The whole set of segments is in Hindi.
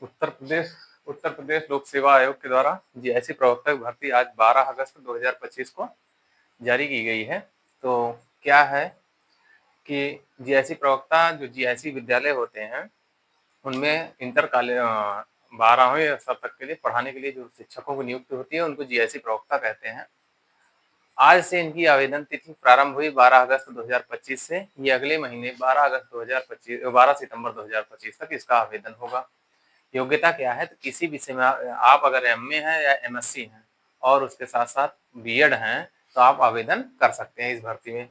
उत्तर प्रदेश लोक सेवा आयोग के द्वारा जीआईसी प्रवक्ता की भर्ती आज 12 अगस्त 2025 को जारी की गई है। तो क्या है कि जीआईसी प्रवक्ता जो जीआईसी विद्यालय होते हैं उनमें इंटर कॉलेज 12वीं स्तर तक के लिए पढ़ाने के लिए जो शिक्षकों की नियुक्ति होती है उनको जीआईसी प्रवक्ता कहते हैं। आज से इनकी आवेदन तिथि प्रारंभ हुई 12 अगस्त 2025 से। ये अगले महीने 12 सितंबर 2025 तक इसका आवेदन होगा। योग्यता क्या है? तो किसी विषय में आप अगर एमए हैं या एमएससी हैं और उसके साथ साथ बीएड हैं तो आप आवेदन कर सकते हैं इस भर्ती में।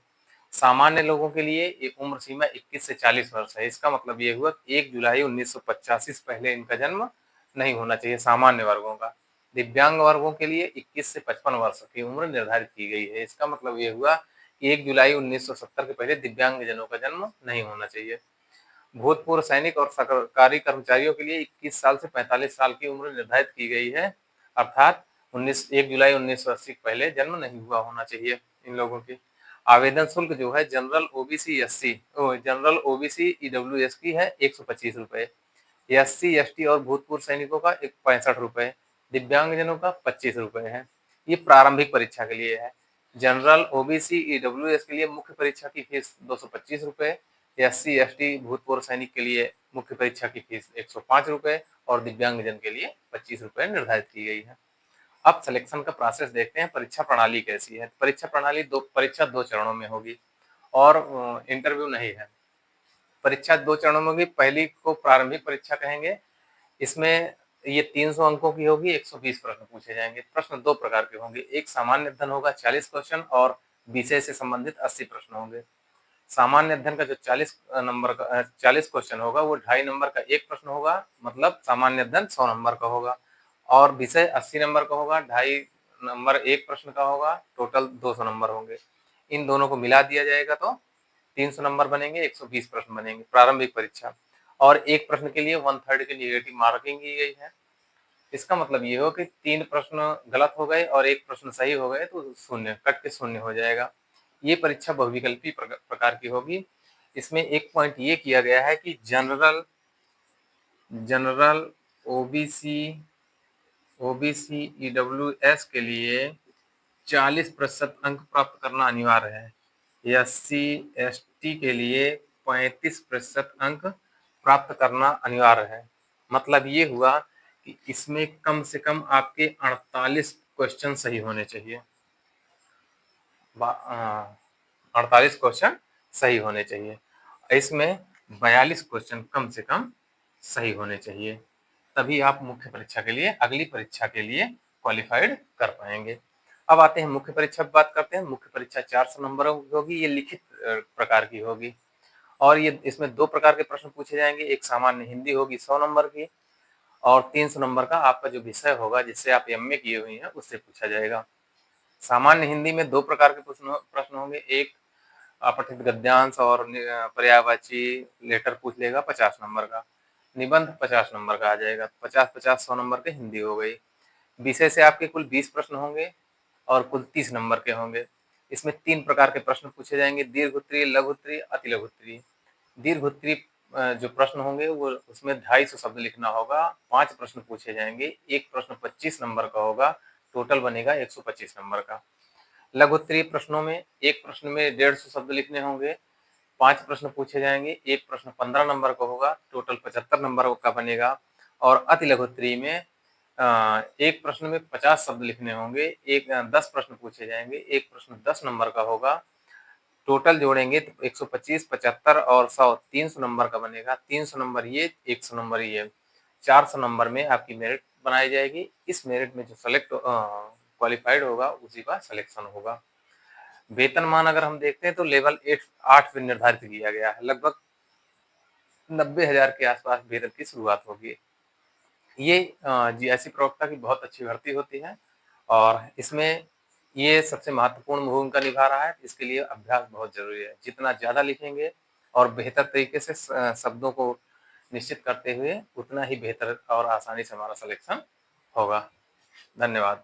सामान्य लोगों के लिए एक उम्र सीमा 21 से 40 वर्ष है। इसका मतलब ये हुआ 1 जुलाई 1985 से पहले इनका जन्म नहीं होना चाहिए सामान्य वर्गों का। दिव्यांग वर्गों के लिए 21 से 55 वर्ष की उम्र निर्धारित की गई है। इसका मतलब ये हुआ कि 1 जुलाई 1970 के पहले दिव्यांग जनों का जन्म नहीं होना चाहिए। भूतपूर्व सैनिक और सरकारी कर्मचारियों के लिए 21 साल से 45 साल की उम्र निर्धारित की गई है, अर्थात 1 जुलाई 1980 के पहले जन्म नहीं हुआ होना चाहिए इन लोगों की। आवेदन शुल्क जो है जनरल ओबीसी ईडब्ल्यूएस की है 125 रुपए, एससी एसटी और भूतपूर्व सैनिकों का 65 रुपए, दिव्यांगजनों का 25 रुपए है। ये प्रारंभिक परीक्षा के लिए है। जनरल ओबीसी ईडब्ल्यूएस के लिए मुख्य परीक्षा की फीस 225 रुपए, एससी एसटी भूतपूर्व सैनिक के लिए मुख्य परीक्षा की फीस 105 रुपए और दिव्यांगजन के लिए 25 रुपए निर्धारित की गई है। अब सिलेक्शन का प्रोसेस देखते हैं, परीक्षा प्रणाली कैसी है। परीक्षा प्रणाली परीक्षा दो चरणों में होगी और इंटरव्यू नहीं है। परीक्षा दो चरणों में होगी। पहली को प्रारंभिक परीक्षा कहेंगे। इसमें ये 300 अंकों की होगी, 120 प्रश्न पूछे जाएंगे। प्रश्न दो प्रकार के होंगे, एक सामान्य अध्ययन होगा 40 क्वेश्चन और विषय से संबंधित 80 प्रश्न होंगे। सामान्य अध्ययन का जो 40 क्वेश्चन होगा वो 2.5 नंबर का एक प्रश्न होगा, मतलब सामान्य अध्ययन 100 नंबर का होगा और विषय 80 नंबर का होगा, 2.5 नंबर एक प्रश्न का होगा, टोटल 200 नंबर होंगे। इन दोनों को मिला दिया जाएगा तो 300 नंबर बनेंगे, 120 प्रश्न बनेंगे प्रारंभिक परीक्षा। और एक प्रश्न के लिए 1/3 की निगेटिव मार्किंग की गई है। इसका मतलब ये हो कि 3 प्रश्न गलत हो गए और एक प्रश्न सही हो गए तो शून्य कट के शून्य हो जाएगा। ये परीक्षा बहुविकल्पी प्रकार की होगी। इसमें एक पॉइंट ये किया गया है कि जनरल ओबीसी ईडब्ल्यूएस के लिए 40% अंक प्राप्त करना अनिवार्य है। एससी एसटी के लिए 35% अंक प्राप्त करना अनिवार्य है। मतलब ये हुआ कि इसमें कम से कम आपके 48 क्वेश्चन सही होने चाहिए। 48 क्वेश्चन सही होने चाहिए। इसमें 42 क्वेश्चन कम से कम सही होने चाहिए, तभी आप मुख्य परीक्षा के लिए अगली परीक्षा के लिए क्वालिफाइड कर पाएंगे। अब आते हैं मुख्य परीक्षा की बात करते हैं। मुख्य परीक्षा 400 नंबरों की होगी। ये लिखित प्रकार की होगी और ये इसमें दो प्रकार के प्रश्न पूछे जाएंगे। एक सामान्य हिंदी होगी 100 नंबर की और 300 नंबर का आपका जो विषय होगा जिससे आप एमए किए हुए हैं उससे पूछा जाएगा। सामान्य हिंदी में दो प्रकार के प्रश्न होंगे। एक अपठित गद्यांश और पर्यायवाची लेटर पूछ लेगा 50 नंबर का। निबंध 50 नंबर का आ जाएगा। 50-50 100 नंबर के हिंदी हो गई। विषय से आपके कुल 20 प्रश्न होंगे और कुल 30 नंबर के होंगे। इसमें 3 प्रकार के प्रश्न पूछे जाएंगे, दीर्घ उत्तरीय, लघु उत्तरीय, अति लघु उत्तरीय। दीर्घ उत्तरीय जो प्रश्न होंगे वो उसमें 250 शब्द लिखना होगा। 5 प्रश्न पूछे जाएंगे, एक प्रश्न 25 नंबर का होगा, टोटल बनेगा 125 नंबर का। लघु उत्तरीय प्रश्नों में एक प्रश्न में 150 शब्द लिखने होंगे, 5 प्रश्न पूछे जाएंगे, एक प्रश्न 15 नंबर का होगा, टोटल 75 नंबर का बनेगा। और अति लघु उत्तरीय में एक प्रश्न में 50 शब्द लिखने होंगे, 10 प्रश्न पूछे जाएंगे, एक प्रश्न 10 नंबर का होगा, टोटल जोड़ेंगे तो 125, 75 और 100 300 नंबर का बनेगा। 300 नंबर ये, 100 नंबर ये, 400 नंबर में आपकी मेरिट बनाई जाएगी। इस मेरिट में जो क्वालिफाइड होगा उसी का सिलेक्शन होगा। वेतनमान अगर हम देखते हैं तो लेवल 8 पे निर्धारित किया गया है। लगभग 90,000 के आसपास वेतन की शुरुआत होगी। ये जीआईसी प्रवक्ता की बहुत अच्छी भर्ती होती है और इसमें ये सबसे महत्वपूर्ण भूमिका निभा रहा है। इसके लिए अभ्यास बहुत जरूरी है। जितना ज़्यादा लिखेंगे और बेहतर तरीके से शब्दों को निश्चित करते हुए उतना ही बेहतर और आसानी से हमारा सिलेक्शन होगा। धन्यवाद।